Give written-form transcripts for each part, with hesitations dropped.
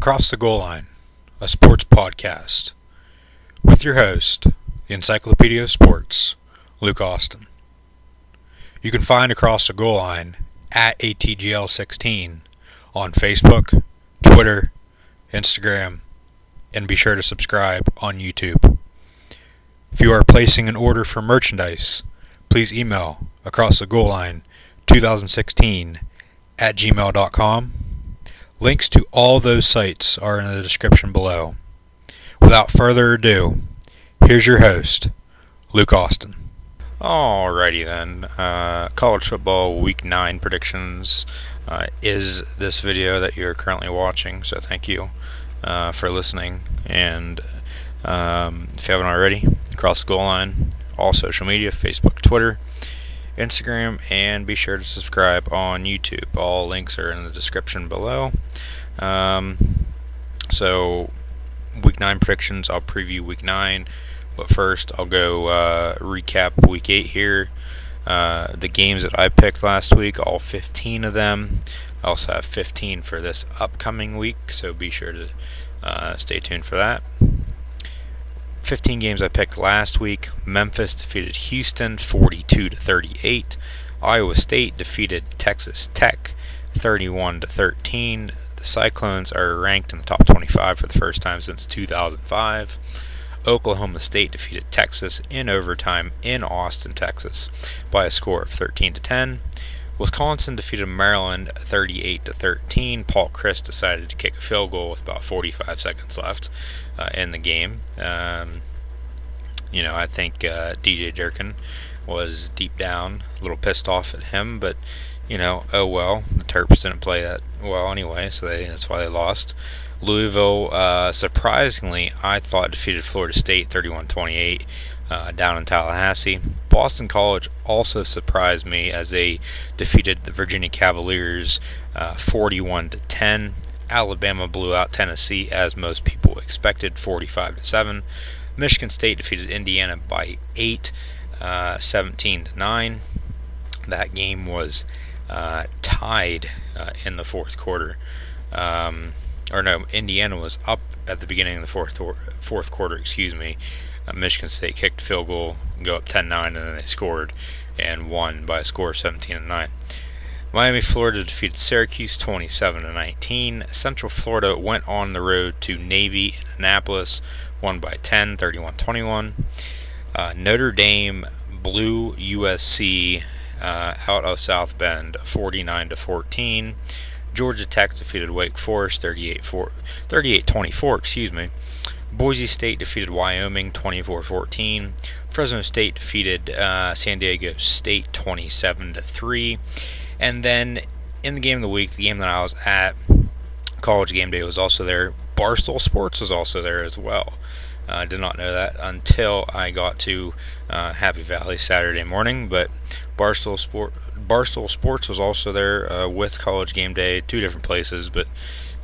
Across the Goal Line, a sports podcast, with your host, the Encyclopedia of Sports, Luke Austin. You can find Across the Goal Line at ATGL16 on Facebook, Twitter, Instagram, and be sure to subscribe on YouTube. If you are placing an order for merchandise, please email acrossthegoalline2016 at gmail.com. Links to all those sites are in the description below. Without further ado, here's your host, Luke Austin. Alrighty then, college football week 9 predictions is this video that you're currently watching, so thank you for listening. And if you haven't already, Across the Goal Line, all social media, Facebook, Twitter, Instagram, and be sure to subscribe on YouTube. All links are in the description below. So week 9 predictions, I'll preview week 9, but first I'll go recap week 8 here. The games that I picked last week, all 15 of them. I also have 15 for this upcoming week, so be sure to stay tuned for that. 15 games I picked last week. Memphis defeated Houston 42-38. Iowa State defeated Texas Tech 31-13. The Cyclones are ranked in the top 25 for the first time since 2005. Oklahoma State defeated Texas in overtime in Austin, Texas by a score of 13-10. Wisconsin defeated Maryland 38-13. Paul Chryst decided to kick a field goal with about 45 seconds left in the game. I think DJ Durkin was deep down a little pissed off at him, but oh well. The Terps didn't play that well anyway, so that's why they lost. Louisville, surprisingly, I thought defeated Florida State 31-28 down in Tallahassee. Boston College also surprised me as they defeated the Virginia Cavaliers 41-10. Alabama blew out Tennessee as most people expected, 45-7. Michigan State defeated Indiana by 8, 17-9. That game was tied in the fourth quarter. Indiana was up at the beginning of the fourth quarter. Michigan State kicked a field goal, go up 10-9, and then they scored and won by a score of 17-9. Miami, Florida defeated Syracuse 27-19. Central Florida went on the road to Navy in Annapolis, won by 10, 31-21. Notre Dame blew USC out of South Bend 49-14. Georgia Tech defeated Wake Forest 38-24. Boise State defeated Wyoming 24-14. Fresno State defeated San Diego State 27-3. And then in the game of the week, the game that I was at, College Game Day was also there. Barstool Sports was also there as well. I did not know that until I got to Happy Valley Saturday morning. But Barstool Sports was also there with College Game Day, two different places. But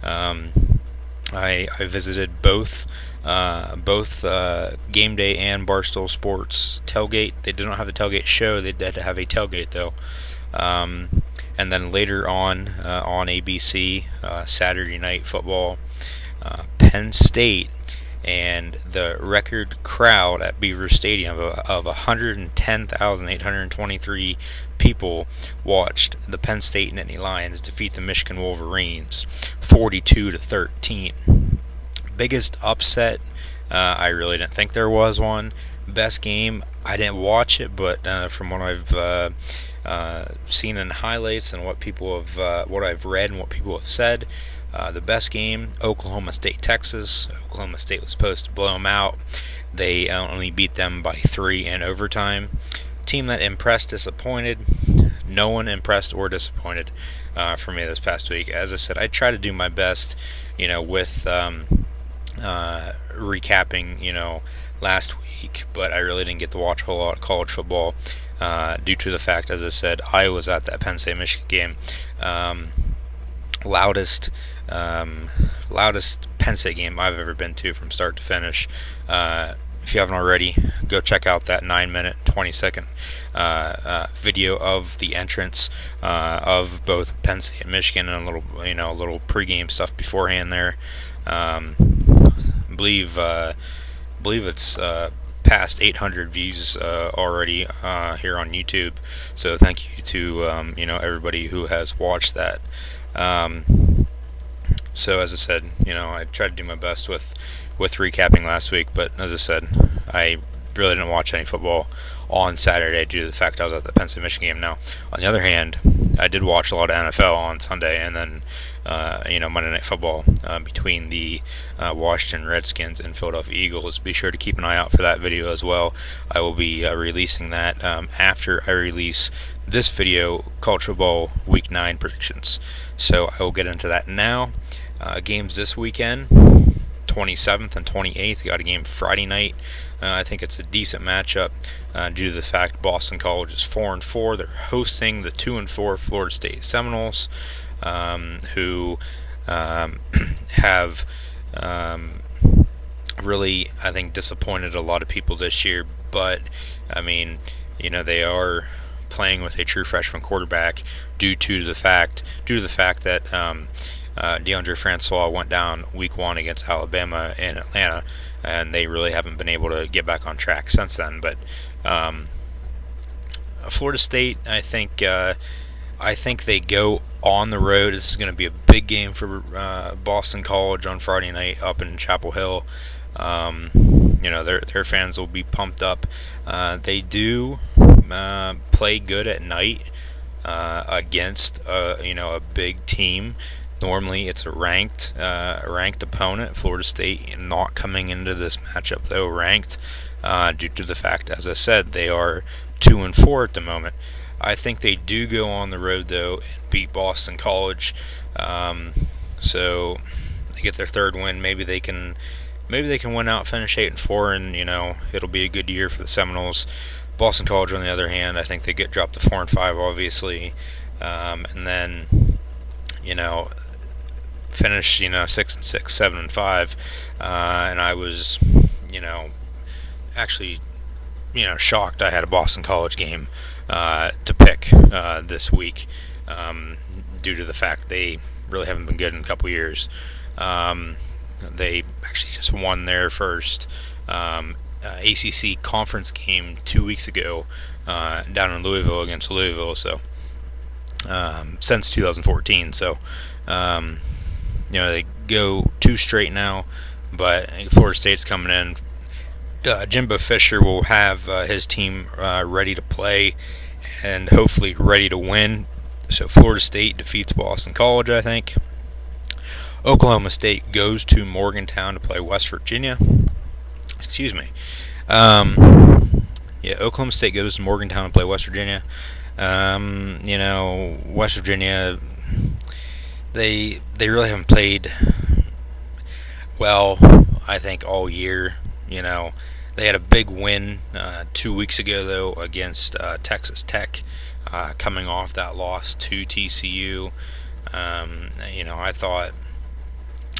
I visited both Game Day and Barstool Sports tailgate. They did not have the tailgate show. They did have a tailgate though. And then later on ABC, Saturday Night Football, Penn State, and the record crowd at Beaver Stadium of 110,823 people watched the Penn State Nittany Lions defeat the Michigan Wolverines 42-13. Biggest upset, I really didn't think there was one. Best game, I didn't watch it, but from what I've seen in highlights and what I've read and what people have said, the best game, Oklahoma State, Texas. Oklahoma State was supposed to blow them out. They only beat them by 3 in overtime. Team that impressed, disappointed. No one impressed or disappointed for me this past week. As I said, I try to do my best, with recapping, last week, but I really didn't get to watch a whole lot of college football due to the fact, as I said, I was at that Penn State Michigan game. Loudest Penn State game I've ever been to from start to finish. If you haven't already, go check out that 9-minute, 20-second video of the entrance of both Penn State and Michigan, and a little pregame stuff beforehand there. Believe it's past 800 views already here on YouTube. So thank you to everybody who has watched that. So as I said, I tried to do my best with recapping last week, but as I said, I really didn't watch any football on Saturday due to the fact I was at the Penn State Michigan game. Now, on the other hand, I did watch a lot of NFL on Sunday, and then Monday Night Football between the Washington Redskins and Philadelphia Eagles. Be sure to keep an eye out for that video as well. I will be releasing that after I release this video, College Football Week 9 predictions. So I will get into that now. Games this weekend, 27th and 28th. Got a game Friday night. I think it's a decent matchup due to the fact Boston College is 4-4. They're hosting the 2-4 Florida State Seminoles, who have really, I think, disappointed a lot of people this year. But I mean, they are playing with a true freshman quarterback due to the fact that DeAndre Francois went down week 1 against Alabama in Atlanta, and they really haven't been able to get back on track since then. But Florida State, I think they go on the road. This is going to be a big game for Boston College on Friday night up in Chapel Hill. Their fans will be pumped up. They do play good at night against a big team. Normally, it's a ranked opponent. Florida State not coming into this matchup though ranked, due to the fact, as I said, they are 2-4 at the moment. I think they do go on the road though and beat Boston College, so they get their third win. Maybe they can win out, finish 8-4, and it'll be a good year for the Seminoles. Boston College, on the other hand, I think they get dropped to 4-5, obviously, and then finish 6-6, 7-5, and I was actually shocked I had a Boston College game to pick this week, due to the fact they really haven't been good in a couple years. They actually just won their first ACC conference game 2 weeks ago down in Louisville against Louisville. So since 2014, so they go 2 straight now, but Florida State's coming in. Jimbo Fisher will have his team ready to play and hopefully ready to win. So Florida State defeats Boston College, I think. Oklahoma State goes to Morgantown to play West Virginia. Excuse me. Oklahoma State goes to Morgantown to play West Virginia. West Virginia, they really haven't played well, I think, all year. They had a big win 2 weeks ago, though, against Texas Tech, coming off that loss to TCU.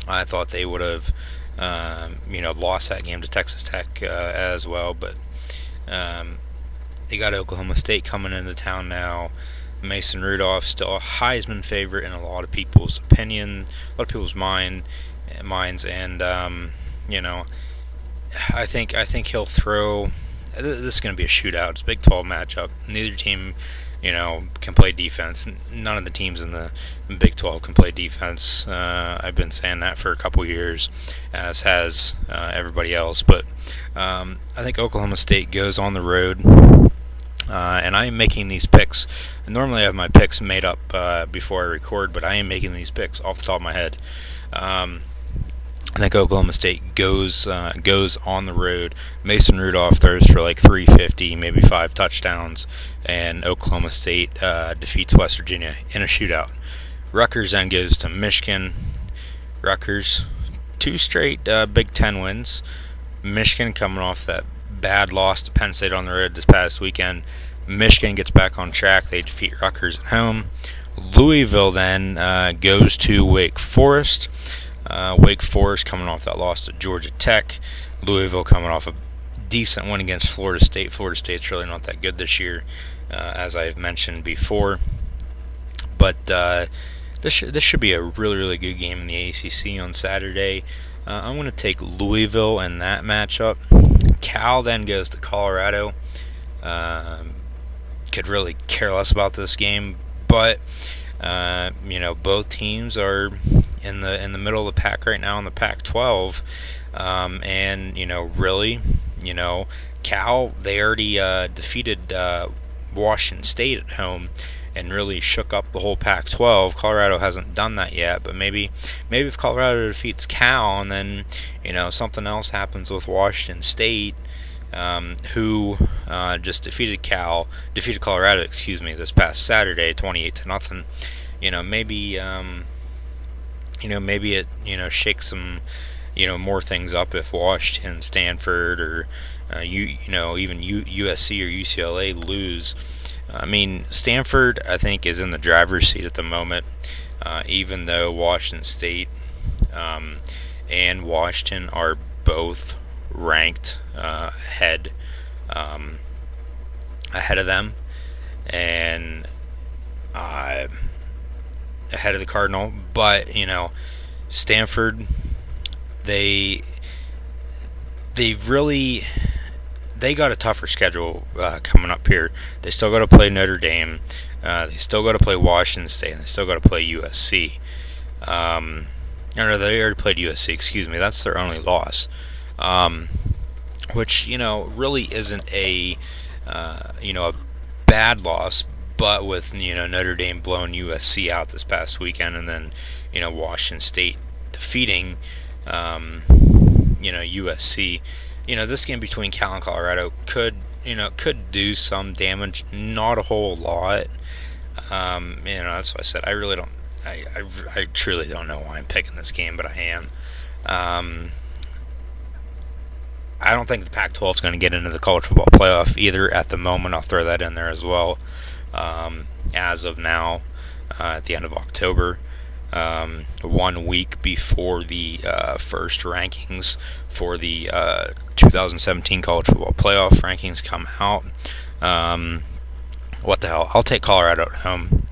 I thought they would have, lost that game to Texas Tech as well, but they got Oklahoma State coming into town now. Mason Rudolph still a Heisman favorite in a lot of people's opinion, a lot of people's minds, and I think he'll throw. This is going to be a shootout. It's a Big 12 matchup. Neither team, can play defense. None of the teams in the Big 12 can play defense. I've been saying that for a couple years, as has everybody else. But I think Oklahoma State goes on the road, and I am making these picks. Normally I have my picks made up before I record, but I am making these picks off the top of my head. I think Oklahoma State goes on the road. Mason Rudolph throws for like 350, maybe 5 touchdowns, and Oklahoma State defeats West Virginia in a shootout. Rutgers then goes to Michigan. Rutgers, 2 straight Big Ten wins. Michigan coming off that bad loss to Penn State on the road this past weekend. Michigan gets back on track. They defeat Rutgers at home. Louisville then goes to Wake Forest. Wake Forest coming off that loss to Georgia Tech. Louisville coming off a decent win against Florida State. Florida State's really not that good this year, as I've mentioned before. But this should be a really, really good game in the ACC on Saturday. I'm going to take Louisville in that matchup. Cal then goes to Colorado. Could really care less about this game, but both teams are in the middle of the pack right now in the Pac-12, and really, Cal, they already defeated Washington State at home and really shook up the whole Pac-12. Colorado hasn't done that yet, but maybe if Colorado defeats Cal and then something else happens with Washington State, who just defeated Colorado, this past Saturday, 28-0. Maybe it shakes some more things up if Washington, Stanford, or even USC or UCLA lose. Stanford, I think, is in the driver's seat at the moment, even though Washington State and Washington are both ranked ahead of them, and ahead of the Cardinal. But Stanford, they got a tougher schedule coming up here. They still got to play Notre Dame. They still got to play Washington State. And they still got to play USC. No, they already played USC. Excuse me. That's their only loss, which really isn't a bad loss. But with Notre Dame blowing USC out this past weekend, and then Washington State defeating USC. This game between Cal and Colorado could do some damage, not a whole lot. That's why I said I really don't. I truly don't know why I'm picking this game, but I am. I don't think the Pac-12 is going to get into the college football playoff either at the moment. I'll throw that in there as well. As of now, at the end of October. 1 week before the first rankings for the 2017 college football playoff rankings come out. What the hell? I'll take Colorado at home.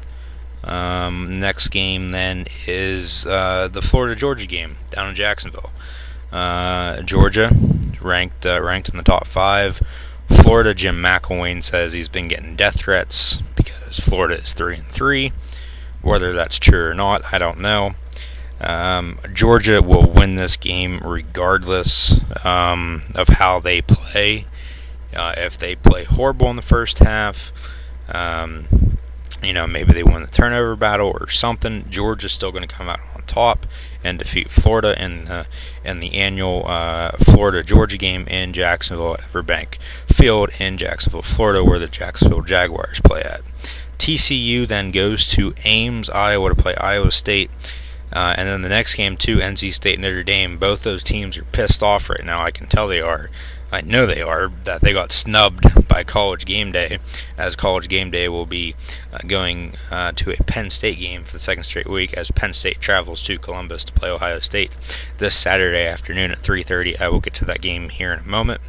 Next game then is the Florida-Georgia game down in Jacksonville. Georgia ranked in the top 5. Florida, Jim McElwain says he's been getting death threats because Florida is 3-3. Whether that's true or not, I don't know. Georgia will win this game regardless of how they play. If they play horrible in the first half, maybe they win the turnover battle or something, Georgia's still going to come out on top and defeat Florida in the annual Florida-Georgia game in Jacksonville at Everbank Field in Jacksonville, Florida, where the Jacksonville Jaguars play at. TCU then goes to Ames, Iowa to play Iowa State. And then the next game, too, NC State, Notre Dame. Both those teams are pissed off right now. I can tell they are. I know they are, that they got snubbed by College Game Day, as College Game Day will be going to a Penn State game for the second straight week as Penn State travels to Columbus to play Ohio State this Saturday afternoon at 3:30. I will get to that game here in a moment.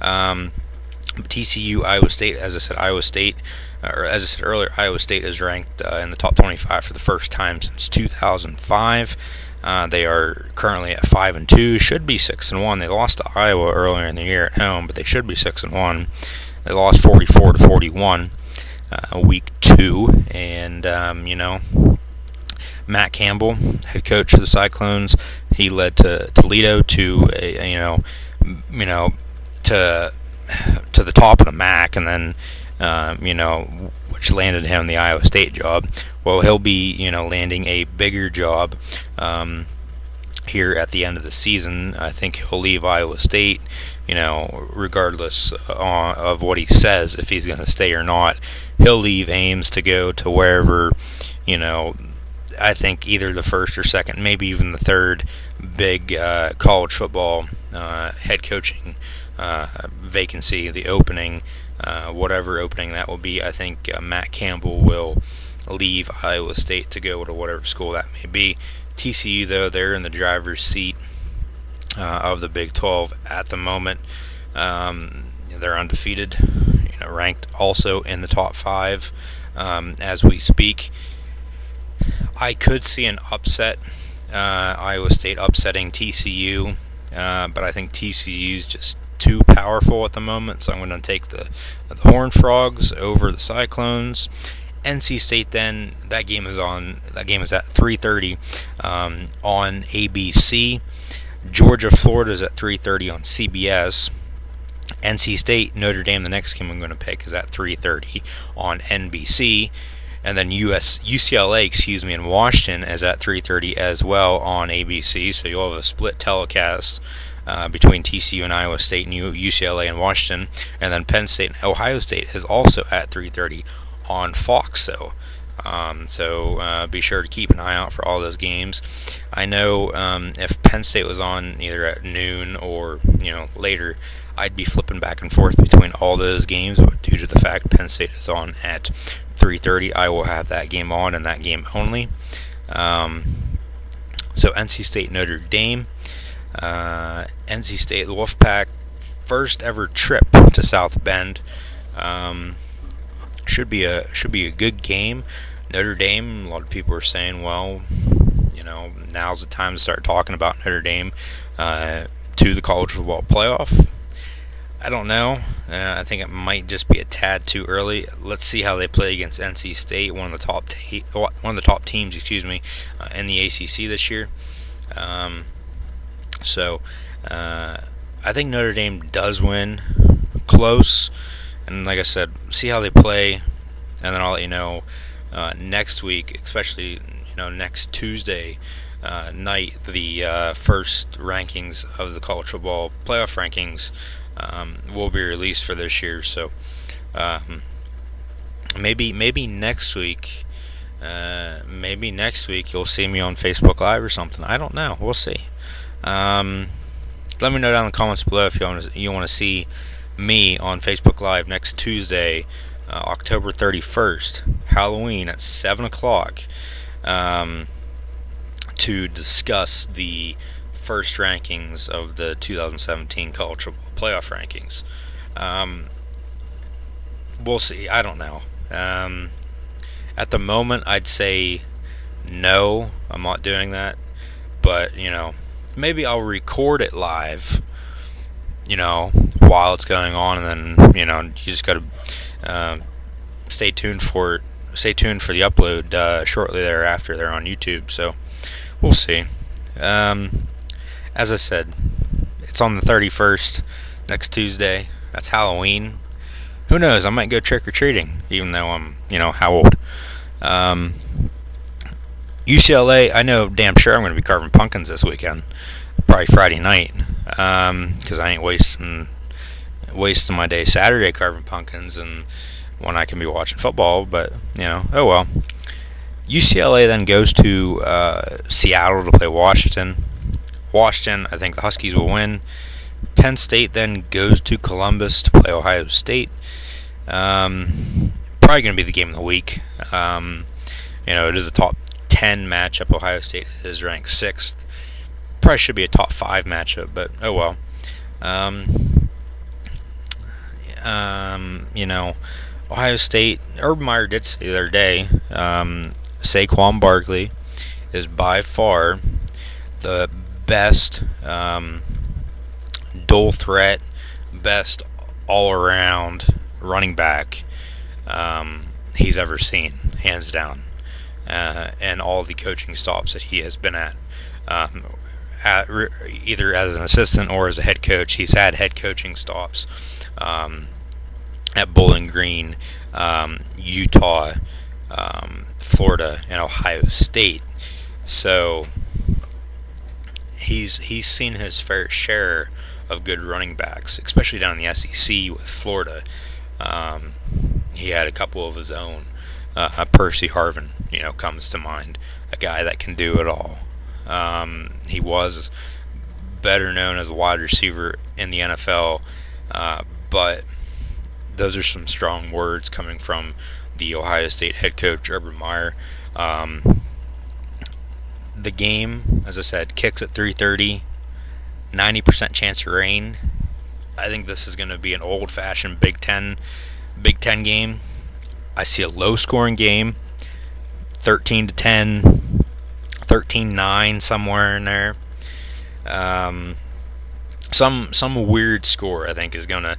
TCU, Iowa State, as I said earlier, Iowa State is ranked in the top 25 for the first time since 2005. They are currently at 5-2, should be 6-1. They lost to Iowa earlier in the year at home, but they should be 6-1. They lost 44-41 week 2, and Matt Campbell, head coach of the Cyclones, he led to Toledo to to the top of the MAC, and then which landed him the Iowa State job. Well, he'll be landing a bigger job here at the end of the season. I think he'll leave Iowa State, regardless of what he says, if he's going to stay or not. He'll leave Ames to go to wherever, I think either the first or second, maybe even the third big college football head coaching vacancy, the opening, whatever opening that will be. I think Matt Campbell will leave Iowa State to go to whatever school that may be. TCU, though, they're in the driver's seat of the Big 12 at the moment. They're undefeated, ranked also in the top 5 as we speak. I could see an upset, Iowa State upsetting TCU, but I think TCU is just too powerful at the moment, so I'm going to take the Horned Frogs over the Cyclones. NC State, then that game is at 3:30 on ABC. Georgia Florida is at 3:30 on CBS. NC State Notre Dame, the next game I'm going to pick, is at 3:30 on NBC. And then UCLA, in Washington is at 3:30 as well on ABC. So you'll have a split telecast between TCU and Iowa State and UCLA and Washington. And then Penn State and Ohio State is also at 3:30 on Fox. So be sure to keep an eye out for all those games. I know if Penn State was on either at noon or later, I'd be flipping back and forth between all those games, but due to the fact Penn State is on at 3:30, I will have that game on and that game only. So NC State Notre Dame, NC State the Wolfpack, first ever trip to South Bend. Should be a good game. Notre Dame, a lot of people are saying, well, now's the time to start talking about Notre Dame to the college football playoff. I don't know. I think it might just be a tad too early. Let's see how they play against NC State, one of the top teams, in the ACC this year. So I think Notre Dame does win close, and like I said, see how they play, and then I'll let you know next week, especially next Tuesday night, the first rankings of the college football playoff rankings will be released for this year. So maybe next week, you'll see me on Facebook Live or something. I don't know. We'll see. Let me know down in the comments below if you want to see me on Facebook Live next Tuesday, October 31st, Halloween at 7 o'clock, to discuss the first rankings of the 2017 college football playoff rankings. We'll see. I don't know. At the moment, I'd say no, I'm not doing that. But, maybe I'll record it live, while it's going on, and then, you just got to stay tuned for the upload shortly thereafter. They're on YouTube, so we'll see. As I said, it's on the 31st, next Tuesday. That's Halloween. Who knows? I might go trick-or-treating, even though I'm, how old. UCLA, I know damn sure I'm going to be carving pumpkins this weekend. Probably Friday night, because I ain't wasting my day Saturday carving pumpkins and when I can be watching football, but, oh well. UCLA then goes to Seattle to play Washington. I think the Huskies will win. Penn State then goes to Columbus to play Ohio State. Probably going to be the game of the week. It is a top 10 matchup. Ohio State is ranked 6th. Probably should be a top 5 matchup, but oh well. Ohio State, Urban Meyer did say the other day, Saquon Barkley is by far the best dual threat, best all-around running back he's ever seen, hands down. And all the coaching stops that he has been at either as an assistant or as a head coach. He's had head coaching stops at Bowling Green, Utah, Florida, and Ohio State. So he's seen his fair share of good running backs, especially down in the SEC with Florida. He had a couple of his own. Percy Harvin, comes to mind, a guy that can do it all. He was better known as a wide receiver in the NFL, but those are some strong words coming from the Ohio State head coach, Urban Meyer. The game, as I said, kicks at 3:30, 90% chance of rain. I think this is going to be an old-fashioned Big Ten game. I see a low-scoring game, 13-10, 13-9, somewhere in there. Some weird score I think is gonna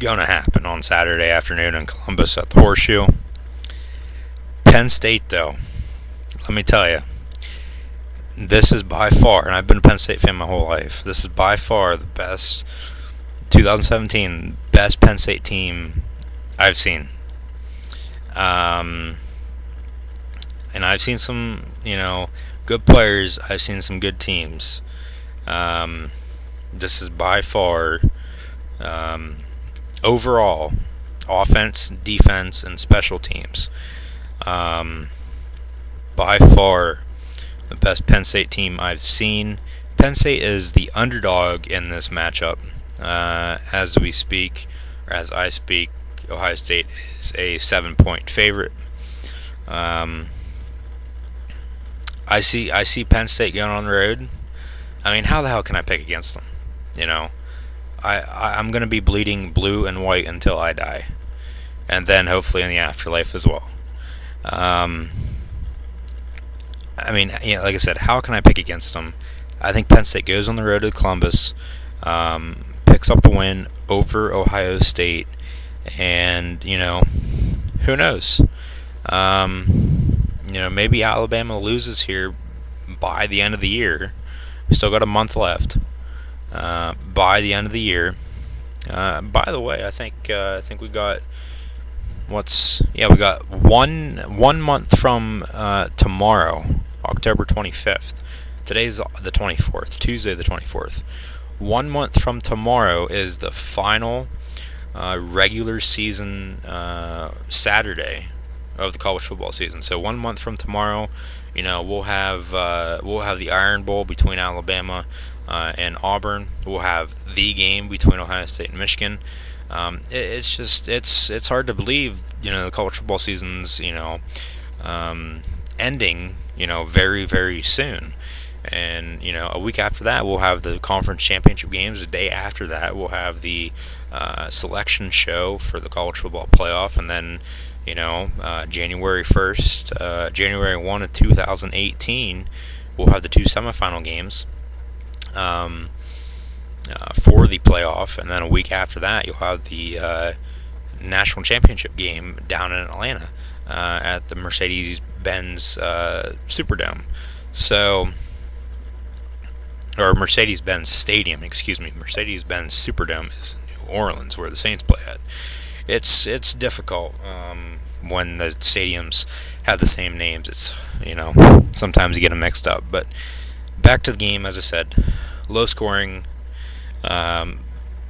happen on Saturday afternoon in Columbus at the Horseshoe. Penn State, though, let me tell you, this is by far, and I've been a Penn State fan my whole life, this is by far the best 2017 best Penn State team I've seen. And I've seen some, good players. I've seen some good teams. This is by far, overall, offense, defense, and special teams, by far the best Penn State team I've seen. Penn State is the underdog in this matchup. As we speak, or as I speak, Ohio State is a 7-point favorite. I see Penn State going on the road. I mean, how the hell can I pick against them? I'm going to be bleeding blue and white until I die, and then hopefully in the afterlife as well. I mean, like I said, how can I pick against them? I think Penn State goes on the road to Columbus, picks up the win over Ohio State, and who knows? Maybe Alabama loses here by the end of the year. We still got a month left. By the end of the year. By the way, I think we got we got one month from tomorrow, October 25th. Today's the 24th, Tuesday the 24th. 1 month from tomorrow is the final regular season Saturday of the college football season. So 1 month from tomorrow, we'll have the Iron Bowl between Alabama and Auburn. We'll have the game between Ohio State and Michigan. It's hard to believe, the college football season's ending, very, very soon. And a week after that, we'll have the conference championship games. The day after that, we'll have the selection show for the college football playoff, and then January 1st, January 1 of 2018, we'll have the two semifinal games for the playoff, and then a week after that, you'll have the national championship game down in Atlanta at the Mercedes-Benz Superdome. So, or Mercedes-Benz Stadium, excuse me. Mercedes-Benz Superdome is in New Orleans, where the Saints play at. It's difficult when the stadiums have the same names. It's sometimes you get them mixed up. But back to the game, as I said, low scoring.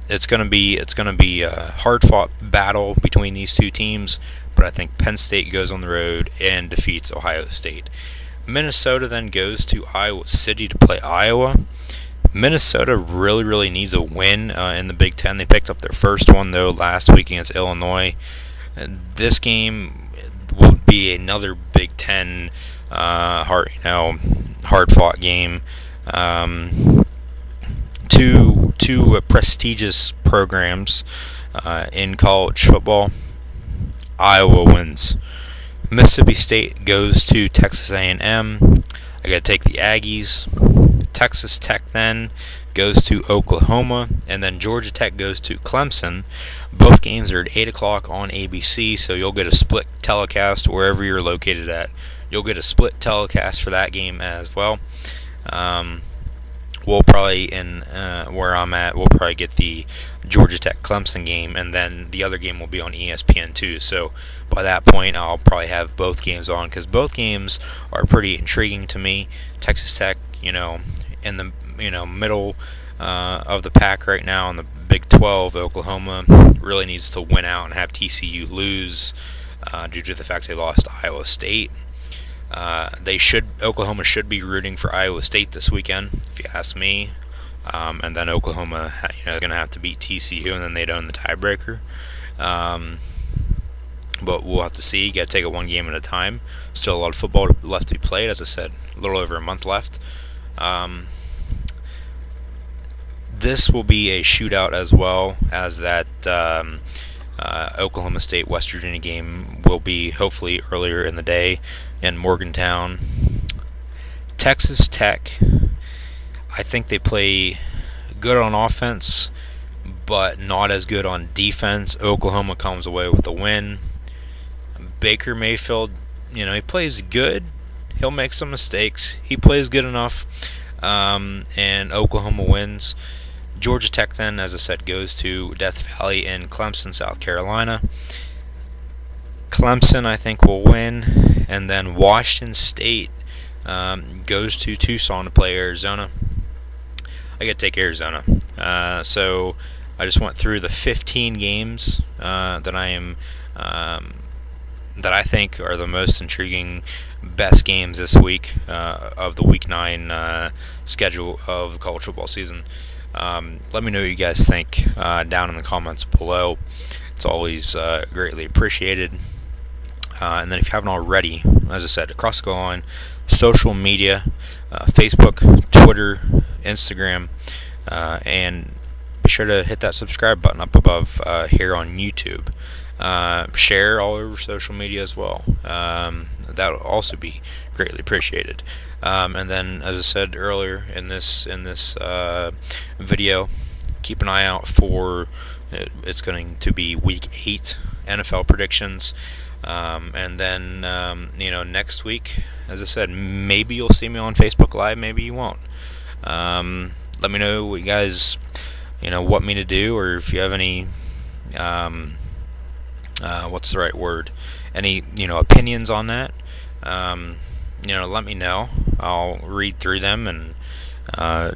It's gonna be a hard-fought battle between these two teams. But I think Penn State goes on the road and defeats Ohio State. Minnesota then goes to Iowa City to play Iowa. Minnesota really, really needs a win in the Big Ten. They picked up their first one, though, last week against Illinois. This game will be another Big Ten hard-fought game. Two prestigious programs in college football. Iowa wins. Mississippi State goes to Texas A&M. I got to take the Aggies. Texas Tech then goes to Oklahoma, and then Georgia Tech goes to Clemson. Both games are at 8 o'clock on ABC, so you'll get a split telecast wherever you're located at. You'll get a split telecast for that game as well. We'll probably, where I'm at, we'll probably get the Georgia Tech Clemson game, and then the other game will be on ESPN2. So by that point, I'll probably have both games on, because both games are pretty intriguing to me. Texas Tech, in the middle of the pack right now in the Big 12. Oklahoma really needs to win out and have TCU lose due to the fact they lost to Iowa State. Oklahoma should be rooting for Iowa State this weekend, if you ask me. And then Oklahoma, is going to have to beat TCU, and then they'd own the tiebreaker. But we'll have to see. You got to take it one game at a time. Still a lot of football left to be played. As I said, a little over a month left. This will be a shootout as well as that Oklahoma State West Virginia game will be hopefully earlier in the day in Morgantown. Texas Tech, I think they play good on offense, but not as good on defense. Oklahoma comes away with a win. Baker Mayfield, he plays good. He'll make some mistakes. He plays good enough, and Oklahoma wins. Georgia Tech then, as I said, goes to Death Valley in Clemson, South Carolina. Clemson, I think, will win. And then Washington State goes to Tucson to play Arizona. I got to take Arizona. So I just went through the 15 games that I think are the most intriguing, best games this week of the Week 9 schedule of the college football season. Let me know what you guys think down in the comments below. It's always greatly appreciated. And then if you haven't already, as I said, across the goal line, social media, Facebook, Twitter, Instagram, and be sure to hit that subscribe button up above here on YouTube. Share all over social media as well. That will also be greatly appreciated. And then, as I said earlier in this video, keep an eye out for it's going to be Week 8 NFL predictions. And then next week, as I said, maybe you'll see me on Facebook Live, maybe you won't. Let me know what you guys want me to do, or if you have any what's the right word? Any opinions on that? Let me know. I'll read through them and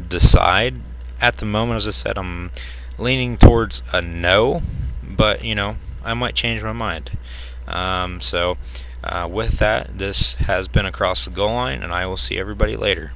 decide. At the moment, as I said, I'm leaning towards a no, but I might change my mind. So with that, this has been Across the Goal Line, and I will see everybody later.